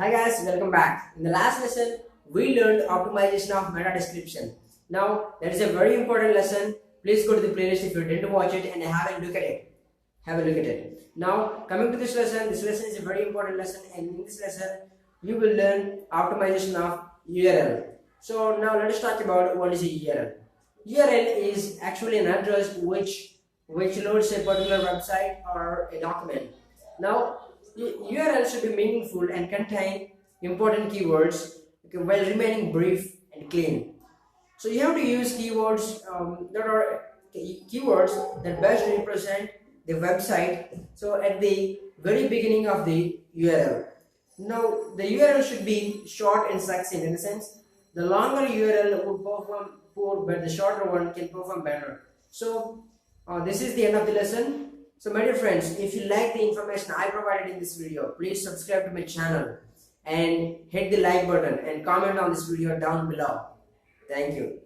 Hi guys, welcome back. In the last lesson, we learned optimization of meta description. Now, that is a very important lesson. Please go to the playlist if you didn't watch it and have a look at it. Have a look at it. Now, coming to this lesson is a very important lesson, and in this lesson, you will learn optimization of URL. So now let us talk about what is a URL. URL is actually an address which loads a particular website or a document. Now, URL should be meaningful and contain important keywords while remaining brief and clean. So you have to use keywords that best represent the website. So at the very beginning of the URL. Now the URL should be short and succinct, in the sense the longer URL would perform poor, but the shorter one can perform better. So this is the end of the lesson. So my dear friends, if you like the information I provided in this video, please subscribe to my channel and hit the like button and comment on this video down below. Thank you.